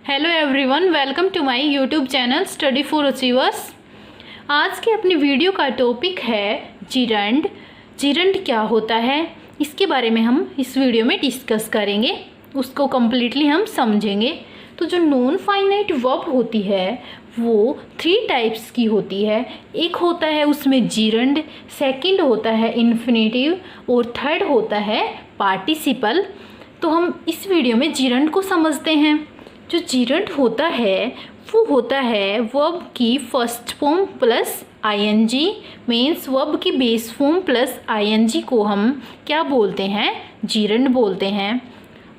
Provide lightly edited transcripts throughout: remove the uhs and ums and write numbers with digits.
Hello everyone, welcome to my YouTube channel study for achievers. आज के अपनी video का टॉपिक है जिरंड। जिरंड क्या होता है, इसके बारे में हम इस वीडियो में डिस्कस करेंगे, उसको कम्प्लीटली हम समझेंगे। तो जो नॉन फाइनाइट वर्ब होती है वो 3 टाइप्स की होती है। एक होता है उसमें जिरंड, सेकंड होता है इन्फिनेटिव और थर्ड होता है पार्टिसिपल। तो हम इस वीडियो में जिरंड को समझते हैं। जो जिरंड होता है वो होता है वर्ब की first form plus ING, means verb की बेस फॉर्म प्लस आईएनजी को हम क्या बोलते हैं, जिरंड बोलते हैं।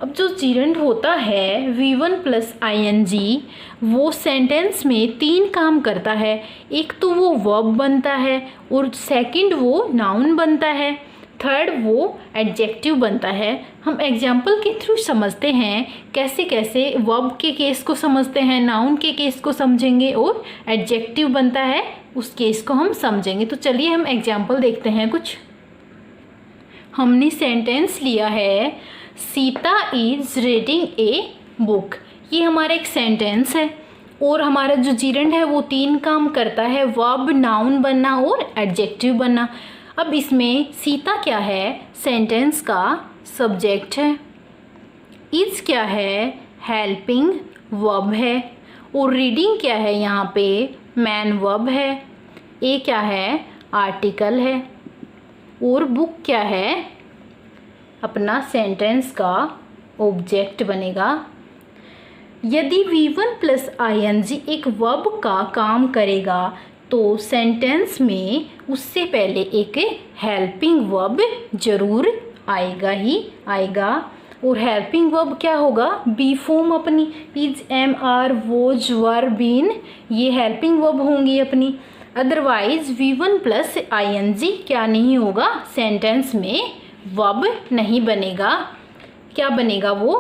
अब जो जिरंड होता है V1 प्लस आईएनजी वो सेंटेंस में 3 काम करता है। एक तो वो वर्ब बनता है और सेकंड वो नाउन बनता है, थर्ड वो एडजेक्टिव बनता है। हम एग्जाम्पल के थ्रू समझते हैं कैसे कैसे वर्ब के केस को समझते हैं, नाउन के केस को समझेंगे और एडजेक्टिव बनता है उस केस को हम समझेंगे। तो चलिए हम एग्जाम्पल देखते हैं कुछ। हमने सेंटेंस लिया है Sita is reading a book. ये हमारा एक सेंटेंस है और हमारा जो जिरंड है वो 3 काम करता है, वर्ब, नाउन बनना और एडजेक्टिव बनना। अब इसमें सीता क्या है, सेंटेंस का सब्जेक्ट है। इज क्या है, हेल्पिंग वर्ब है। और रीडिंग क्या है, यहाँ पे मैन वर्ब है। ए क्या है, आर्टिकल है। और बुक क्या है, अपना सेंटेंस का ऑब्जेक्ट बनेगा। यदि V1 प्लस आईएनजी एक वर्ब का काम करेगा तो सेंटेंस में उससे पहले एक हेल्पिंग वर्ब जरूर आएगा ही आएगा। और हेल्पिंग वर्ब क्या होगा, बी फॉर्म अपनी, is, am, are, was, were, been, ये हेल्पिंग वर्ब होंगी अपनी। अदरवाइज V1 प्लस आईएनजी क्या नहीं होगा, सेंटेंस में वर्ब नहीं बनेगा। क्या बनेगा वो,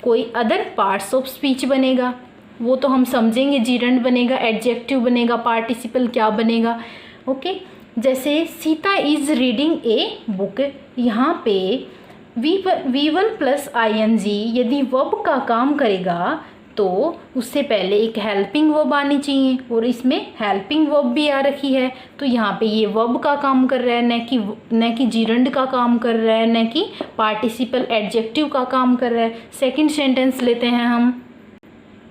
कोई अदर पार्ट्स ऑफ स्पीच बनेगा, वो तो हम समझेंगे। जिरंड बनेगा, एडजेक्टिव बनेगा, पार्टिसिपल क्या बनेगा। ओके, जैसे Sita is reading a book, यहाँ पे V1 प्लस आईएनजी यदि वर्ब का काम करेगा तो उससे पहले एक हेल्पिंग वर्ब आनी चाहिए और इसमें हेल्पिंग वर्ब भी आ रखी है। तो यहाँ पे ये वर्ब का काम कर रहा है, न कि जिरंड का काम कर रहा है, न कि पार्टिसिपल एडजेक्टिव का काम कर रहा है। सेकंड सेंटेंस लेते हैं हम।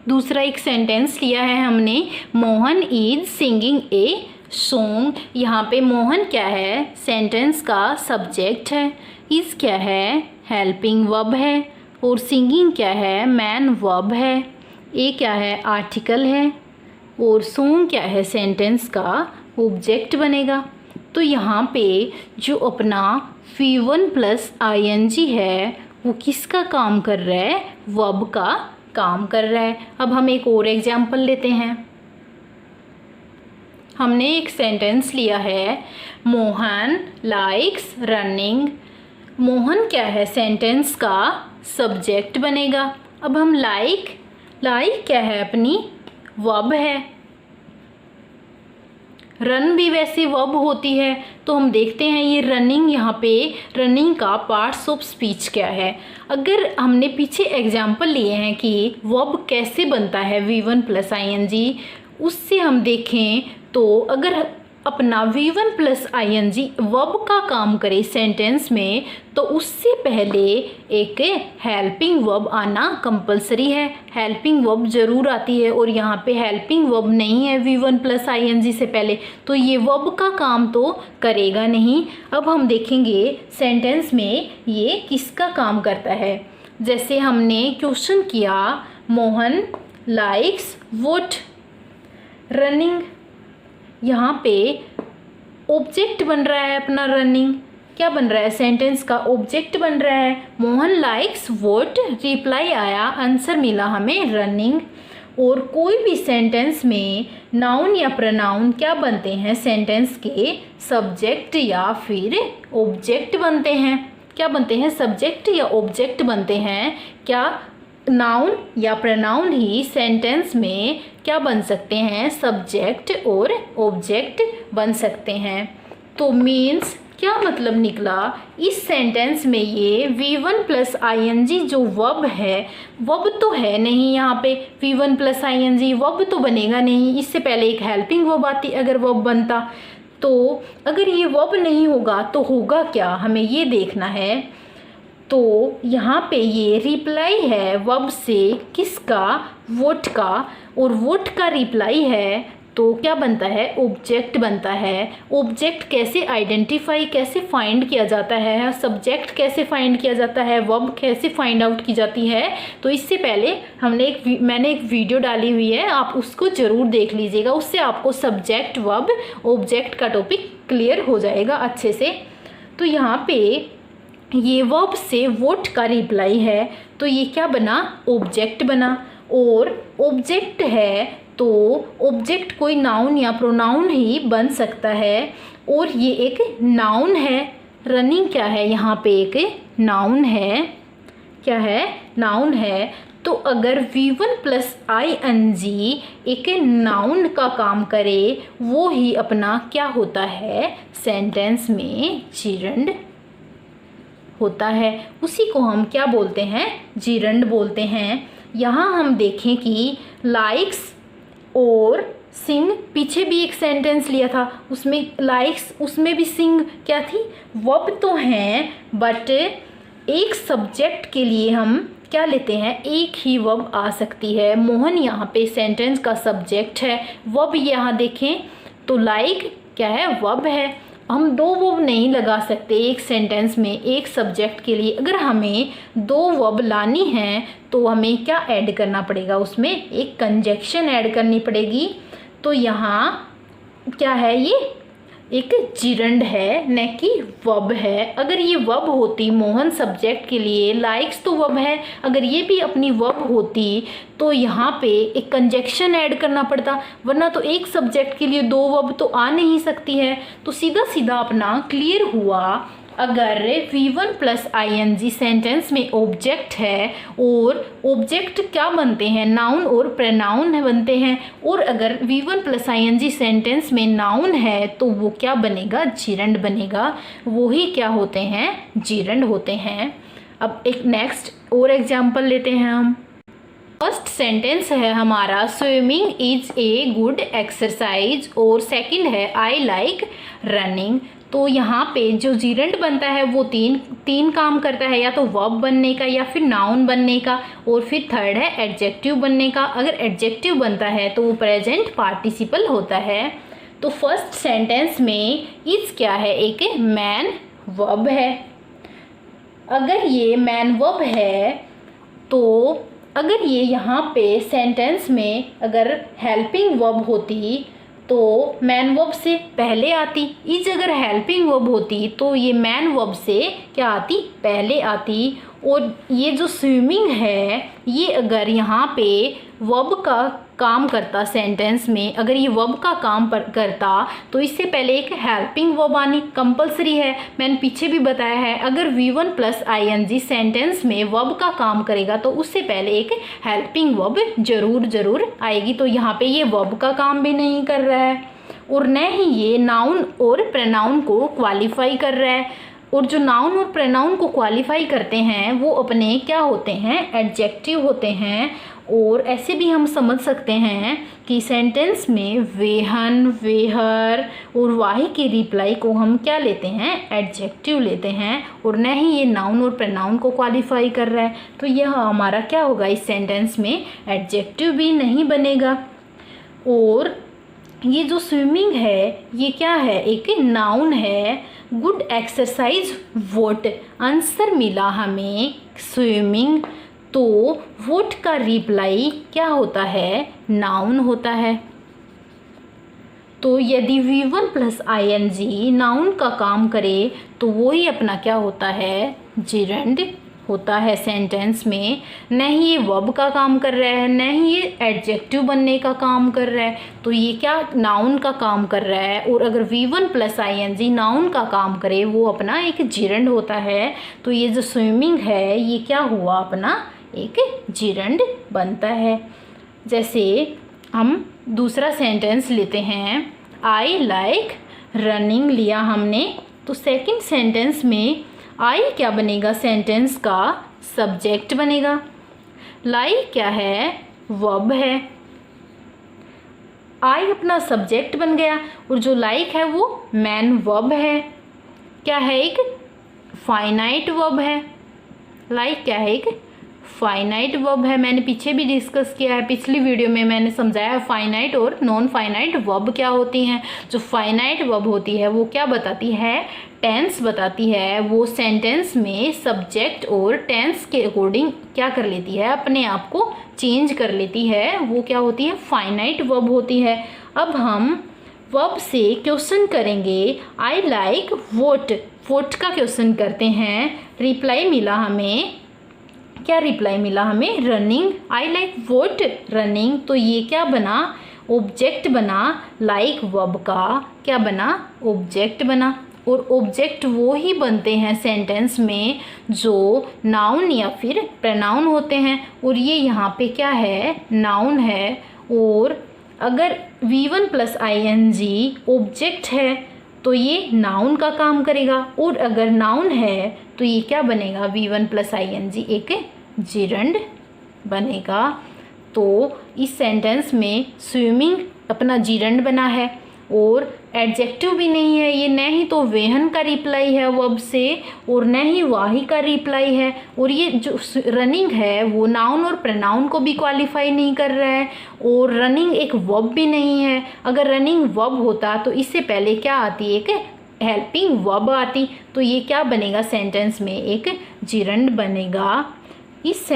दूसरा एक सेंटेंस लिया है हमने, Mohan is singing a song. यहाँ पे मोहन क्या है, सेंटेंस का सब्जेक्ट है। इज क्या है, हेल्पिंग वर्ब है। और सिंगिंग क्या है, मैन वर्ब है। ए क्या है, आर्टिकल है। और सॉन्ग क्या है, सेंटेंस का ऑब्जेक्ट बनेगा। तो यहाँ पे जो अपना V1 प्लस आईएनजी है वो किसका काम कर रहा है, वर्ब का काम कर रहा है। अब हम एक और एग्जाम्पल लेते हैं। हमने एक सेंटेंस लिया है, मोहन लाइक्स रनिंग। मोहन क्या है, सेंटेंस का सब्जेक्ट बनेगा। अब हम लाइक क्या है, अपनी वर्ब है। रन भी वैसे वर्ब होती है। तो हम देखते हैं ये रनिंग, यहाँ पे रनिंग का पार्ट्स ऑफ स्पीच क्या है। अगर हमने पीछे एग्जाम्पल लिए हैं कि वर्ब कैसे बनता है V1 प्लस आईएनजी, उससे हम देखें तो अगर अपना V1 प्लस आईएनजी वर्ब का काम करे सेंटेंस में तो उससे पहले एक हेल्पिंग वर्ब आना कंपलसरी है। हेल्पिंग वर्ब जरूर आती है और यहाँ पे हेल्पिंग वर्ब नहीं है V1 प्लस आईएनजी से पहले, तो ये वर्ब का काम तो करेगा नहीं। अब हम देखेंगे सेंटेंस में ये किसका काम करता है। जैसे हमने क्वेश्चन किया, मोहन लाइक्स व्हाट रनिंग, यहाँ पे ऑब्जेक्ट बन रहा है अपना रनिंग। क्या बन रहा है, सेंटेंस का ऑब्जेक्ट बन रहा है। मोहन लाइक्स व्हाट, रिप्लाई आया, आंसर मिला हमें रनिंग। और कोई भी सेंटेंस में नाउन या प्रोनाउन क्या बनते हैं, सेंटेंस के सब्जेक्ट या फिर ऑब्जेक्ट बनते हैं। क्या बनते हैं, सब्जेक्ट या ऑब्जेक्ट बनते हैं। क्या नाउन या प्रोनाउन ही सेंटेंस में क्या बन सकते हैं, सब्जेक्ट और ऑब्जेक्ट बन सकते हैं। तो मीन्स क्या मतलब निकला इस सेंटेंस में ये V1 प्लस ING जो वर्ब है, वर्ब तो है नहीं यहाँ पे। V1 प्लस ING वर्ब तो बनेगा नहीं, इससे पहले एक हेल्पिंग वर्ब आती अगर वर्ब बनता। तो अगर ये वर्ब नहीं होगा तो होगा क्या, हमें ये देखना है। तो यहाँ पे ये रिप्लाई है वर्ब से, किसका, वोट का, और वोट का रिप्लाई है तो क्या बनता है, ऑब्जेक्ट बनता है। ऑब्जेक्ट कैसे आइडेंटिफाई, कैसे फाइंड किया जाता है, सब्जेक्ट कैसे फाइंड किया जाता है, वर्ब कैसे फाइंड आउट की जाती है। तो इससे पहले मैंने एक वीडियो डाली हुई है, आप उसको ज़रूर देख लीजिएगा, उससे आपको सब्जेक्ट वर्ब ऑब्जेक्ट का टॉपिक क्लियर हो जाएगा अच्छे से। तो यहाँ पे ये वर्ब से वोट का रिप्लाई है तो ये क्या बना, ऑब्जेक्ट बना। और ऑब्जेक्ट है तो ऑब्जेक्ट कोई नाउन या प्रोनाउन ही बन सकता है, और ये एक नाउन है। रनिंग क्या है, यहाँ पे एक नाउन है। क्या है, नाउन है। तो अगर V1 प्लस ING एक नाउन का काम करे, वो ही अपना क्या होता है, सेंटेंस में जिरंड होता है। उसी को हम क्या बोलते हैं, जिरंड बोलते हैं। यहाँ हम देखें कि लाइक्स और सिंग, पीछे भी एक सेंटेंस लिया था, उसमें लाइक्स, उसमें भी सिंग क्या थी, वर्ब तो हैं, बट एक सब्जेक्ट के लिए हम क्या लेते हैं, एक ही वर्ब आ सकती है। मोहन यहाँ पे सेंटेंस का सब्जेक्ट है। वर्ब यहाँ देखें तो लाइक क्या है, वर्ब है। हम दो वर्ब नहीं लगा सकते एक सेंटेंस में एक सब्जेक्ट के लिए। अगर हमें दो वर्ब लानी है तो हमें क्या ऐड करना पड़ेगा, उसमें एक कंजक्शन ऐड करनी पड़ेगी। तो यहाँ क्या है, ये एक जिरंड है, न कि वर्ब है। अगर ये वर्ब होती, मोहन सब्जेक्ट के लिए, लाइक्स तो वर्ब है, अगर ये भी अपनी वर्ब होती तो यहाँ पे एक कंजक्शन ऐड करना पड़ता, वरना तो एक सब्जेक्ट के लिए दो वर्ब तो आ नहीं सकती है। तो सीधा सीधा अपना क्लियर हुआ, अगर V1 प्लस ING सेंटेंस में ऑब्जेक्ट है, और ऑब्जेक्ट क्या बनते हैं, नाउन और प्रोनाउन बनते हैं, और अगर V1 प्लस ING सेंटेंस में नाउन है तो वो क्या बनेगा, जिरंड बनेगा। वो ही क्या होते हैं, जिरंड होते हैं। अब एक नेक्स्ट और एग्जाम्पल लेते हैं हम। फर्स्ट सेंटेंस है हमारा, swimming is a good exercise, और सेकंड है आई लाइक रनिंग। तो यहाँ पे जो जिरंड बनता है वो तीन काम करता है, या तो वर्ब बनने का, या फिर नाउन बनने का, और फिर थर्ड है एडजेक्टिव बनने का। अगर एडजेक्टिव बनता है तो वो प्रेजेंट पार्टिसिपल होता है। तो फर्स्ट सेंटेंस में इज क्या है, एक मैन वर्ब है। अगर ये मैन वर्ब है तो अगर ये यहाँ पे सेंटेंस में अगर हेल्पिंग वर्ब होती तो मैन वर्ब से पहले आती। इज अगर हेल्पिंग वर्ब होती तो ये मैन वर्ब से क्या आती, पहले आती। और ये जो स्विमिंग है, ये अगर यहाँ पे वर्ब का काम करता, सेंटेंस में अगर ये वर्ब का काम करता तो इससे पहले एक हेल्पिंग वर्ब आनी कंपलसरी है। मैंने पीछे भी बताया है, अगर V1 प्लस ING सेंटेंस में वर्ब का काम करेगा तो उससे पहले एक हेल्पिंग वर्ब ज़रूर आएगी। तो यहाँ पे ये वर्ब का काम भी नहीं कर रहा है, और न ही ये नाउन और प्रोनाउन को क्वालिफाई कर रहा है। और जो नाउन और प्रोनाउन को क्वालिफाई करते हैं वो अपने क्या होते हैं, एडजेक्टिव होते हैं। और ऐसे भी हम समझ सकते हैं कि सेंटेंस में वेहन, वेहर और वाही की रिप्लाई को हम क्या लेते हैं, एडजेक्टिव लेते हैं, और न ही ये नाउन और प्रोनाउन को क्वालिफाई कर रहा है। तो यह हमारा क्या होगा, इस सेंटेंस में एडजेक्टिव भी नहीं बनेगा। और ये जो स्विमिंग है ये क्या है, एक नाउन है। गुड एक्सरसाइज वोट, आंसर मिला हमें स्विमिंग। तो वोट का रिप्लाई क्या होता है, नाउन होता है। तो यदि V1 प्लस ING नाउन का काम करे तो वो ही अपना क्या होता है, जिरंड होता है सेंटेंस में। न ही ये वर्ब का काम कर रहा है, न ही ये एडजेक्टिव बनने का काम कर रहा है, तो ये क्या नाउन का काम कर रहा है। और अगर V1 प्लस ING नाउन का काम करे वो अपना एक जिरंड होता है। तो ये जो स्विमिंग है ये क्या हुआ, अपना एक जिरंड बनता है। जैसे हम दूसरा सेंटेंस लेते हैं, आई लाइक रनिंग लिया हमने, तो सेकंड सेंटेंस में आई क्या बनेगा, सेंटेंस का सब्जेक्ट बनेगा। लाई क्या है, वर्ब है। आई अपना सब्जेक्ट बन गया और जो लाइक है वो मैन वर्ब है। क्या है, एक फाइनाइट वर्ब है। लाइक क्या है, एक फाइनाइट वर्ब है। मैंने पीछे भी डिस्कस किया है, पिछली वीडियो में मैंने समझाया फाइनाइट और नॉन फाइनाइट वर्ब क्या होती हैं। जो फाइनाइट वर्ब होती है वो क्या बताती है, टेंस बताती है। वो सेंटेंस में सब्जेक्ट और टेंस के अकॉर्डिंग क्या कर लेती है, अपने आप को चेंज कर लेती है। वो क्या होती है, फाइनाइट वर्ब होती है। अब हम वर्ब से क्वेश्चन करेंगे। आई लाइक वोट, वोट का क्वेश्चन करते हैं। रिप्लाई मिला हमें, क्या रिप्लाई मिला हमें, running. I like what running. तो ये क्या बना, ऑब्जेक्ट बना। लाइक वर्ब का क्या बना, ऑब्जेक्ट बना। और ऑब्जेक्ट वो ही बनते हैं सेंटेंस में जो नाउन या फिर प्रनाउन होते हैं। और ये यहाँ पे क्या है, नाउन है। और अगर V1 + ing ऑब्जेक्ट है तो ये नाउन का काम करेगा। और अगर नाउन है तो ये क्या बनेगा, V1 + ing एक जिरंड बनेगा। तो इस सेंटेंस में स्विमिंग अपना जिरंड बना है और एडजेक्टिव भी नहीं है ये, न ही तो वेहन का रिप्लाई है वर्ब से और न ही वाही का रिप्लाई है। और ये जो रनिंग है वो नाउन और प्रनाउन को भी क्वालिफाई नहीं कर रहा है और रनिंग एक वर्ब भी नहीं है। अगर रनिंग वर्ब होता तो इससे पहले क्या आती, एक हेल्पिंग वर्ब आती। तो ये क्या बनेगा, सेंटेंस में एक जिरंड बनेगा। इस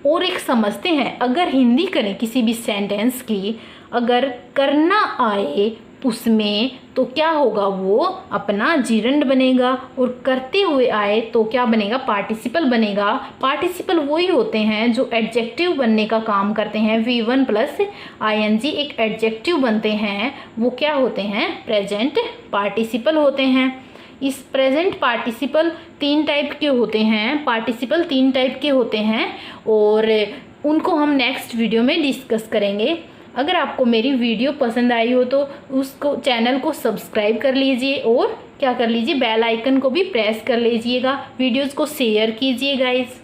और एक समझते हैं, अगर हिंदी करें किसी भी सेंटेंस की, अगर करना आए उसमें तो क्या होगा, वो अपना जिरंड बनेगा। और करते हुए आए तो क्या बनेगा, पार्टिसिपल बनेगा। पार्टिसिपल वही होते हैं जो एडजेक्टिव बनने का काम करते हैं। V1 + ing एक एडजेक्टिव बनते हैं, वो क्या होते हैं, प्रेजेंट पार्टिसिपल होते हैं। इस प्रेजेंट पार्टिसिपल 3 टाइप के होते हैं, पार्टिसिपल 3 टाइप के होते हैं और उनको हम नेक्स्ट वीडियो में डिस्कस करेंगे। अगर आपको मेरी वीडियो पसंद आई हो तो उसको चैनल को सब्सक्राइब कर लीजिए और क्या कर लीजिए, बेल आइकन को भी प्रेस कर लीजिएगा। वीडियोज़ को शेयर कीजिए गाइस।